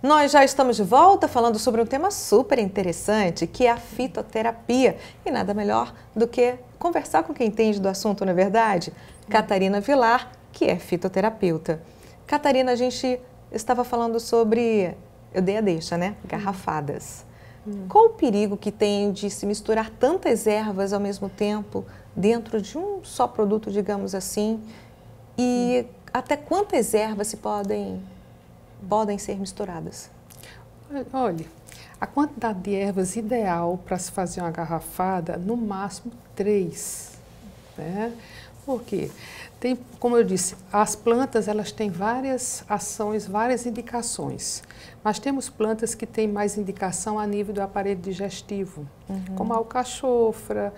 Nós já estamos de volta falando sobre um tema super interessante, que é a fitoterapia. E nada melhor do que conversar com quem entende do assunto, não é verdade? Catarina Vilar, que é fitoterapeuta. Catarina, a gente estava falando sobre, eu dei a deixa, né? Garrafadas. Qual o perigo que tem de se misturar tantas ervas ao mesmo tempo dentro de um só produto, digamos assim? E até quantas ervas se podem ser misturadas? Olha, a quantidade de ervas ideal para se fazer uma garrafada, no máximo 3. Né? Por quê? Tem, como eu disse, as plantas elas têm várias ações, várias indicações. Mas temos plantas que têm mais indicação a nível do aparelho digestivo, como a alcachofra,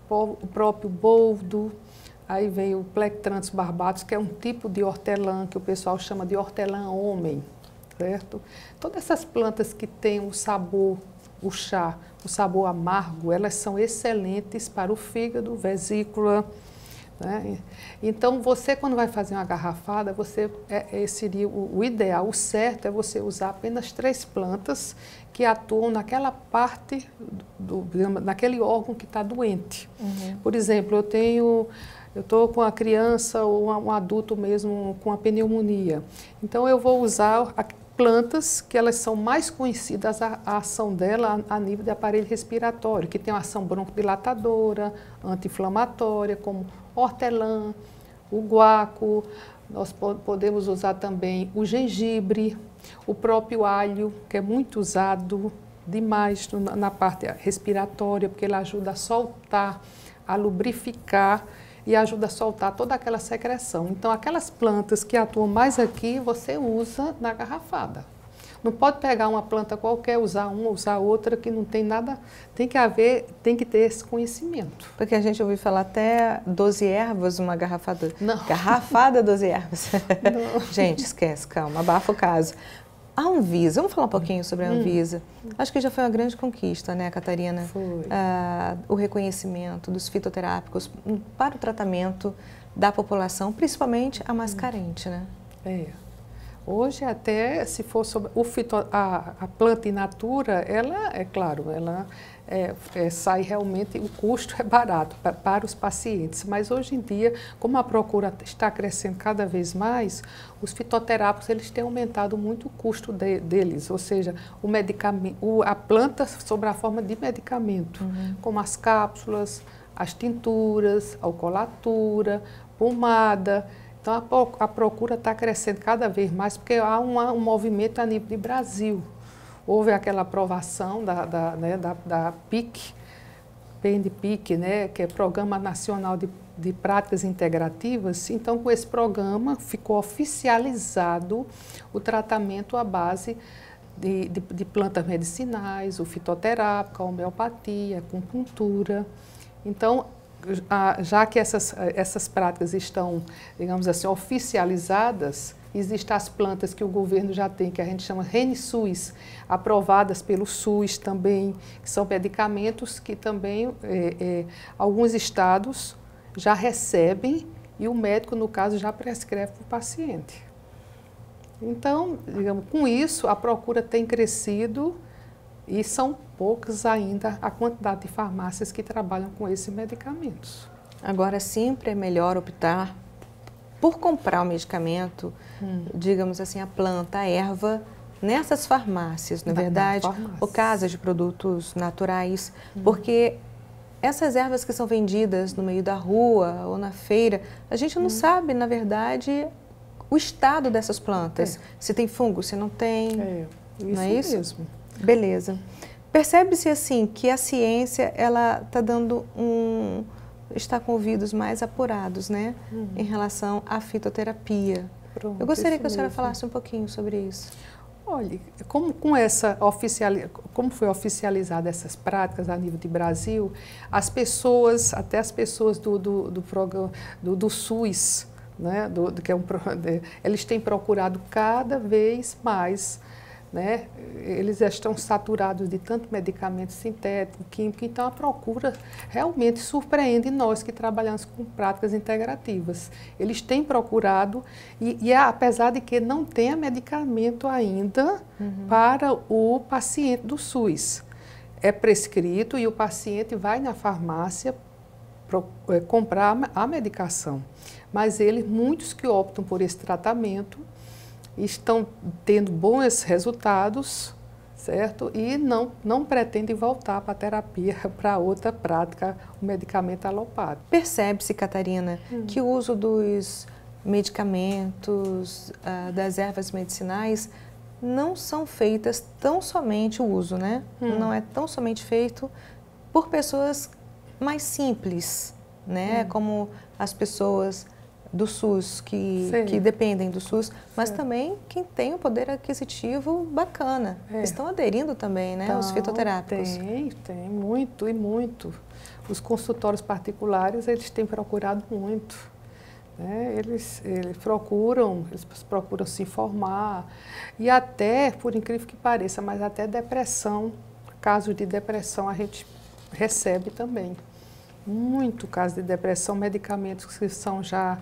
o próprio boldo. Aí vem o Plectranthus barbatus, que é um tipo de hortelã que o pessoal chama de hortelã-homem, certo? Todas essas plantas que têm o sabor, o chá, o sabor amargo, elas são excelentes para o fígado, vesícula, né? Então, você quando vai fazer uma garrafada, seria o ideal, o certo é você usar apenas 3 plantas que atuam naquela parte, naquele órgão que está doente. Por exemplo, eu estou com a criança ou um adulto mesmo com a pneumonia. Então, eu vou usar plantas que elas são mais conhecidas, a ação dela a nível de aparelho respiratório, que tem uma ação broncodilatadora, anti-inflamatória, como hortelã, o guaco. Nós podemos usar também o gengibre, o próprio alho, que é muito usado demais na parte respiratória, porque ele ajuda a soltar, a lubrificar e ajuda a soltar toda aquela secreção. Então, aquelas plantas que atuam mais aqui, você usa na garrafada. Não pode pegar uma planta qualquer, usar uma, usar outra, que não tem nada, tem que ter esse conhecimento. Porque a gente ouviu falar até 12 ervas uma garrafada. Não. Garrafada 12 ervas. Não. Gente, esquece, calma, abafa o caso. A Anvisa, vamos falar um pouquinho sobre a Anvisa. Acho que já foi uma grande conquista, né, Catarina? Foi. O reconhecimento dos fitoterápicos para o tratamento da população, principalmente a mais carente, né? Hoje, até se for sobre a planta in natura, ela, é claro, ela sai realmente, o custo é barato para os pacientes. Mas hoje em dia, como a procura está crescendo cada vez mais, os fitoterápicos eles têm aumentado muito o custo deles, ou seja, o medicamento, a planta sob a forma de medicamento, como as cápsulas, as tinturas, a alcoolatura, pomada. Então, a procura está crescendo cada vez mais, porque há um movimento a nível de Brasil. Houve aquela aprovação da PIC, PNPIC, né, que é Programa Nacional de Práticas Integrativas. Então, com esse programa, ficou oficializado o tratamento à base de plantas medicinais, o fitoterápico, a homeopatia, a acupuntura. Então, já que essas práticas estão, digamos assim, oficializadas, existem as plantas que o governo já tem, que a gente chama RENSUS, aprovadas pelo SUS também, que são medicamentos que também alguns estados já recebem e o médico, no caso, já prescreve para o paciente. Então, digamos, com isso, a procura tem crescido e são poucas ainda a quantidade de farmácias que trabalham com esses medicamentos. Agora, sempre é melhor optar por comprar o medicamento, digamos assim, a planta, a erva, nessas farmácias, não é verdade? Ou casas de produtos naturais, porque essas ervas que são vendidas no meio da rua ou na feira, a gente não sabe, na verdade, o estado dessas plantas. Se tem fungo, se não tem, não é isso? Mesmo. Beleza. Percebe-se assim que a ciência ela está dando está com ouvidos mais apurados, né, em relação à fitoterapia. Pronto, eu gostaria que a senhora mesmo. falasse um pouquinho sobre isso. Olha, como foi oficializada essas práticas a nível de Brasil, até as pessoas do programa do SUS, né, eles têm procurado cada vez mais né? Eles já estão saturados de tanto medicamento sintético, químico, então a procura realmente surpreende nós que trabalhamos com práticas integrativas. Eles têm procurado, apesar de que não tenha medicamento ainda para o paciente do SUS. É prescrito e o paciente vai na farmácia comprar a medicação. Mas muitos que optam por esse tratamento estão tendo bons resultados, certo? E não pretendem voltar para a terapia, para outra prática, o medicamento alopático. Percebe-se, Catarina, que o uso dos medicamentos, das ervas medicinais, não são feitas tão somente o uso, né? Não é tão somente feito por pessoas mais simples, né? Como as pessoas do SUS, que dependem do SUS, mas também quem tem um poder aquisitivo bacana. Estão aderindo também, né, aos fitoterápicos? Tem muito e muito. Os consultórios particulares, eles têm procurado muito. Né? Eles procuram se informar e até, por incrível que pareça, mas até depressão, casos de depressão a gente recebe também. Muito caso de depressão, medicamentos que são já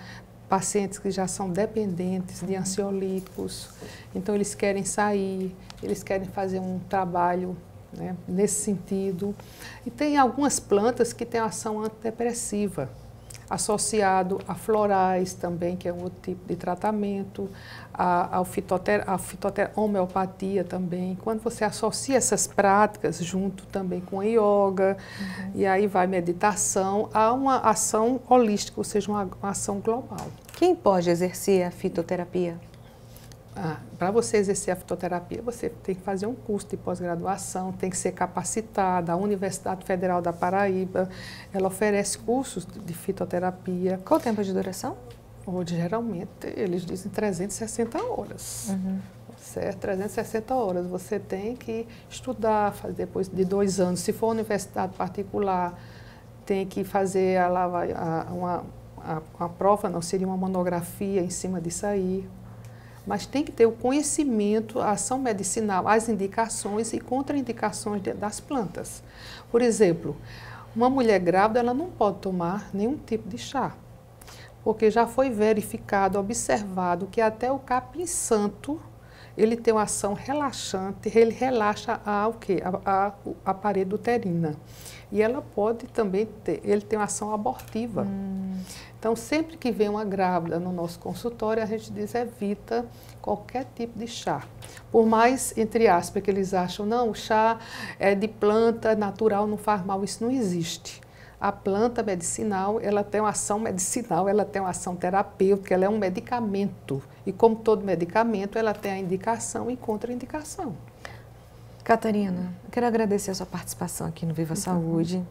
pacientes que já são dependentes de ansiolíticos, então eles querem sair, eles querem fazer um trabalho, né, nesse sentido. E tem algumas plantas que têm ação antidepressiva, associado a florais também, que é um outro tipo de tratamento, a homeopatia também. Quando você associa essas práticas junto também com a yoga, e aí vai meditação, há uma ação holística, ou seja, uma ação global. Quem pode exercer a fitoterapia? Para você exercer a fitoterapia, você tem que fazer um curso de pós-graduação, tem que ser capacitada. A Universidade Federal da Paraíba, ela oferece cursos de fitoterapia. Qual o tempo de duração? Hoje, geralmente, eles dizem 360 horas. Certo? 360 horas. Você tem que estudar, depois de 2 anos. Se for universidade particular, tem que fazer uma prova, não seria uma monografia em cima disso aí. Mas tem que ter o conhecimento, a ação medicinal, as indicações e contraindicações das plantas. Por exemplo, uma mulher grávida, ela não pode tomar nenhum tipo de chá, porque já foi verificado, observado que até o capim-santo, ele tem uma ação relaxante, ele relaxa a parede uterina. E ela pode também ele tem uma ação abortiva. Então, sempre que vem uma grávida no nosso consultório, a gente diz, evita qualquer tipo de chá. Por mais, entre aspas, que eles acham, não, o chá é de planta natural, não faz mal, isso não existe. A planta medicinal, ela tem uma ação medicinal, ela tem uma ação terapêutica, ela é um medicamento. E como todo medicamento, ela tem a indicação e contraindicação. Catarina, quero agradecer a sua participação aqui no Viva Saúde,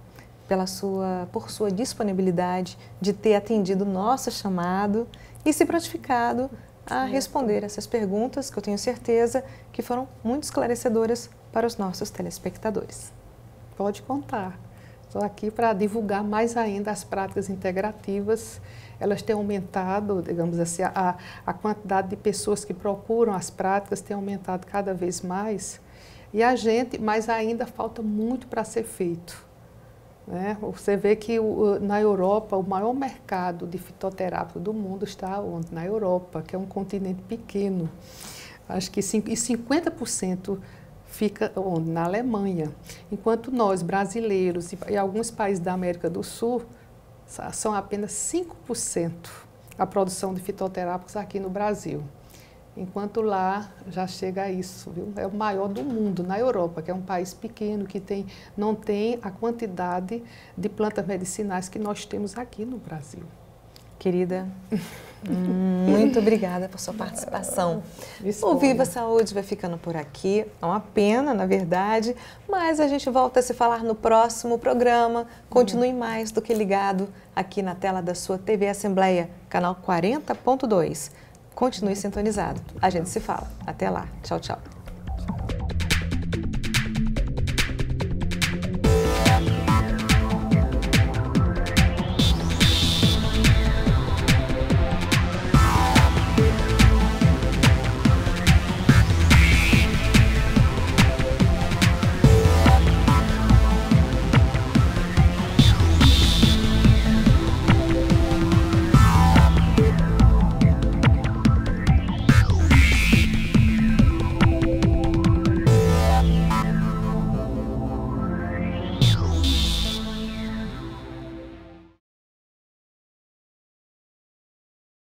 por sua disponibilidade de ter atendido o nosso chamado e se prontificado a responder essas perguntas, que eu tenho certeza que foram muito esclarecedoras para os nossos telespectadores. Pode contar. Estou aqui para divulgar mais ainda as práticas integrativas. Elas têm aumentado, digamos assim, a quantidade de pessoas que procuram as práticas tem aumentado cada vez mais. Mas ainda falta muito para ser feito. Né? Você vê que na Europa, o maior mercado de fitoterápico do mundo está onde? Na Europa, que é um continente pequeno. Acho que 50% fica onde? Na Alemanha. Enquanto nós, brasileiros e alguns países da América do Sul, são apenas 5% a produção de fitoterápicos aqui no Brasil. Enquanto lá já chega a isso, viu? É o maior do mundo, na Europa, que é um país pequeno, que não tem a quantidade de plantas medicinais que nós temos aqui no Brasil. Querida, muito obrigada por sua participação. O Viva Saúde vai ficando por aqui, é uma pena, na verdade, mas a gente volta a se falar no próximo programa. Continue mais do que ligado aqui na tela da sua TV Assembleia, canal 40.2. Continue sintonizado. A gente se fala. Até lá. Tchau, tchau.